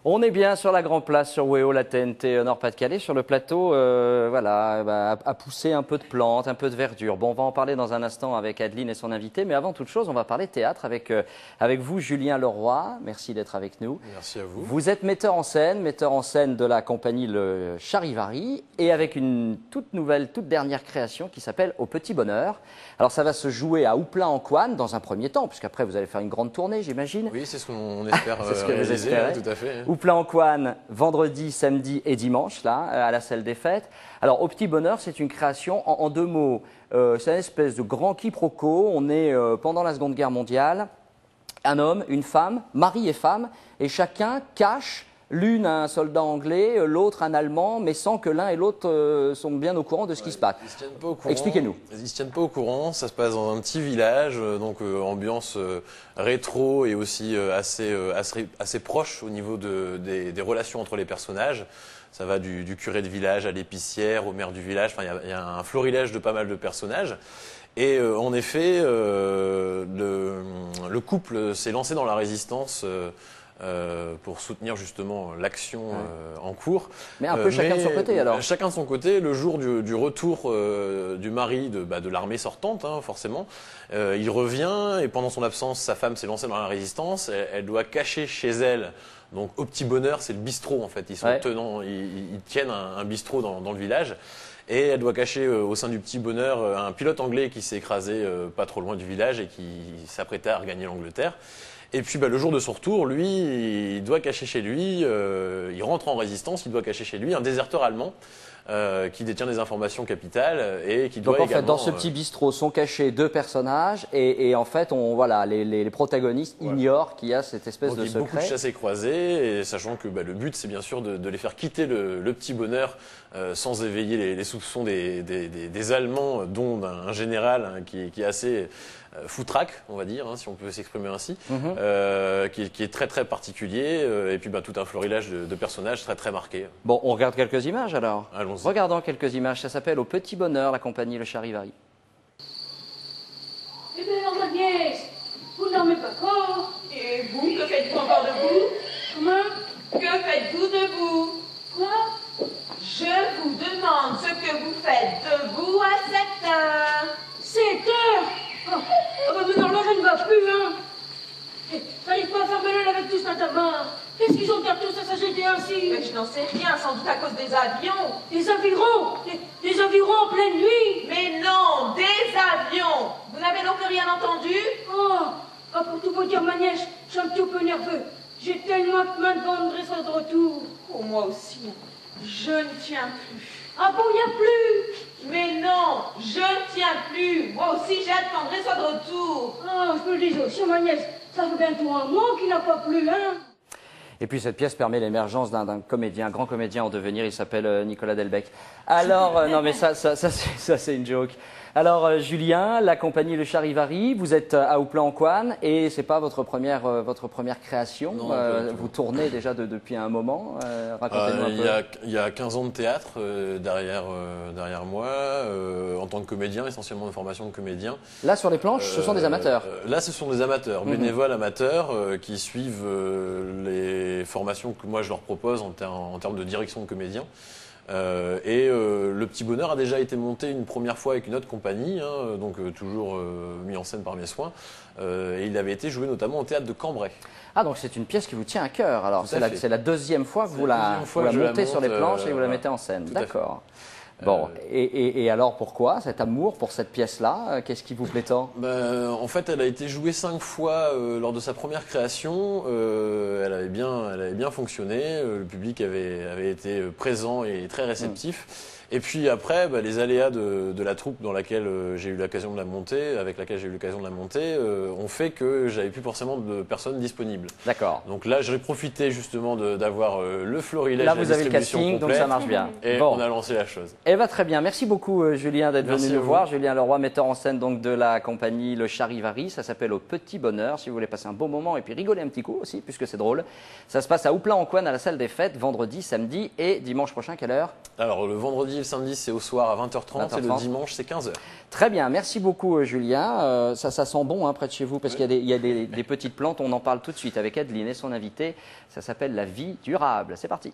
On est bien sur la Grand Place, sur WEO, la TNT Nord-Pas-de-Calais, sur le plateau, à pousser un peu de plantes, un peu de verdure. Bon, on va en parler dans un instant avec Adeline et son invité, mais avant toute chose, on va parler théâtre avec vous, Julien Leroy. Merci d'être avec nous. Merci à vous. Vous êtes metteur en scène de la compagnie Le Charivari, et avec une toute nouvelle, toute dernière création qui s'appelle Au Petit Bonheur. Alors, ça va se jouer à Oupla-en-Couanne dans un premier temps, puisqu'après vous allez faire une grande tournée, j'imagine. Oui, c'est ce qu'on espère C'est ce que vous réaliser, espérez. tout à fait. Oupla-en-Couanne, vendredi, samedi et dimanche, là, à la salle des fêtes. Alors, Au Petit Bonheur, c'est une création en deux mots. C'est une espèce de grand quiproquo. On est pendant la Seconde Guerre mondiale, un homme, une femme, mari et femme, et chacun cache l'une un soldat anglais, l'autre un Allemand, mais sans que l'un et l'autre sont bien au courant de ce qui se passe. Ils se tiennent pas au courant. Expliquez-nous. Ils se tiennent pas au courant. Ça se passe dans un petit village, donc ambiance rétro et aussi assez proche au niveau des relations entre les personnages. Ça va du curé de village à l'épicière, au maire du village. Enfin, il y a un florilège de pas mal de personnages. Et en effet, le couple s'est lancé dans la résistance. Pour soutenir justement l'action en cours. Mais un peu chacun de son côté alors. Chacun de son côté, le jour du retour du mari de l'armée sortante, hein, forcément, il revient et pendant son absence, sa femme s'est lancée dans la résistance. Elle doit cacher chez elle. Donc au Petit Bonheur, c'est le bistrot en fait. Ils sont tenants, ils tiennent un bistrot dans le village. Et elle doit cacher au sein du Petit Bonheur un pilote anglais qui s'est écrasé pas trop loin du village et qui s'apprêtait à regagner l'Angleterre. Et puis le jour de son retour, lui, il doit cacher chez lui, il rentre en résistance, il doit cacher chez lui un déserteur allemand qui détient des informations capitales et qui doit Donc en également, fait, dans ce petit bistrot sont cachés deux personnages et en fait, les protagonistes ignorent qu'il y a cette espèce de secret. Il y a beaucoup de chassés croisés, et sachant que le but, c'est bien sûr de les faire quitter le Petit Bonheur sans éveiller les soupçons des Allemands, dont un général hein, qui est assez foutraque, on va dire, hein, si on peut s'exprimer ainsi, qui est très très particulier, et puis tout un florilège de personnages très très marqués. Bon, on regarde quelques images alors. Allons-y. Regardons quelques images, ça s'appelle Au Petit Bonheur, la compagnie Le Charivari. Eh bien, ma nièce, vous n'en pas encore. Et vous, que faites-vous encore debout? Comment? Que faites-vous debout? Quoi? Je vous demande ce que vous faites debout à cette heure. 7 heures. Oh, mais non, là, je ne vais plus, hein. T'arrives pas à faire melon avec tout ça, ta main. Qu'est-ce qu'ils ont de tous à s'agiter ainsi? Mais je n'en sais rien, sans doute à cause des avions. Des avirons. Des avirons en pleine nuit. Mais non, des avions. Vous n'avez donc rien entendu? Oh, pour tout vous dire, ma nièce, je suis un petit peu nerveux. J'ai tellement de main de vendredi soit de retour. Oh, moi aussi. Je ne tiens plus. Ah bon, il n'y a plus? Mais non, je ne tiens plus. Moi aussi, j'ai hâte qu'André soit de retour. Ah, je me le dis aussi, ma nièce. Ça fait bientôt un mois qu'il n'a pas plu, hein. Et puis cette pièce permet l'émergence d'un comédien, un grand comédien en devenir, il s'appelle Nicolas Delbecq. Alors, non mais ça c'est une joke. Alors Julien, la compagnie Le Charivari, vous êtes à Oupla-en-Couanne et c'est pas votre première création. Non, vous tournez déjà depuis un moment. Racontez-nous un peu. Il y a 15 ans de théâtre derrière moi, en tant que comédien, essentiellement de formation de comédien. Là sur les planches, ce sont des amateurs. Là, ce sont des amateurs, bénévoles amateurs qui suivent les formations que moi je leur propose en termes de direction de comédien. Le Petit Bonheur a déjà été monté une première fois avec une autre compagnie, hein, donc toujours mis en scène par mes soins. Et il avait été joué notamment au théâtre de Cambrai. Ah, donc c'est une pièce qui vous tient à cœur. Alors c'est la deuxième fois que vous la montez sur les planches et vous la mettez en scène. D'accord. Bon, et alors pourquoi cet amour pour cette pièce-là? Qu'est-ce qui vous plaît tant? En fait, elle a été jouée 5 fois lors de sa première création. Elle avait bien fonctionné. Le public avait été présent et très réceptif. Et puis après, les aléas de la troupe dans laquelle j'ai eu l'occasion de la monter, avec laquelle j'ai eu l'occasion de la monter, ont fait que j'avais plus forcément de personnes disponibles. D'accord. Donc là, j'ai profité justement d'avoir le florilège, là, la vous avez le casting, donc ça marche bien. Et bon. on a lancé la chose. Eh bien, très bien. Merci beaucoup, Julien, d'être venu nous voir. Julien Leroy, metteur en scène donc, de la compagnie Le Charivari. Ça s'appelle Au Petit Bonheur, si vous voulez passer un bon moment et puis rigoler un petit coup aussi, puisque c'est drôle. Ça se passe à Oupla-en-Couanne, à la salle des fêtes, vendredi, samedi et dimanche prochain, quelle heure? Alors, le vendredi le samedi, c'est au soir à 20h30 et le 20h30. dimanche, c'est 15h. Très bien, merci beaucoup Julien. Ça sent bon près de chez vous parce qu'il y a des petites plantes, on en parle tout de suite avec Adeline et son invité. Ça s'appelle la vie durable. C'est parti.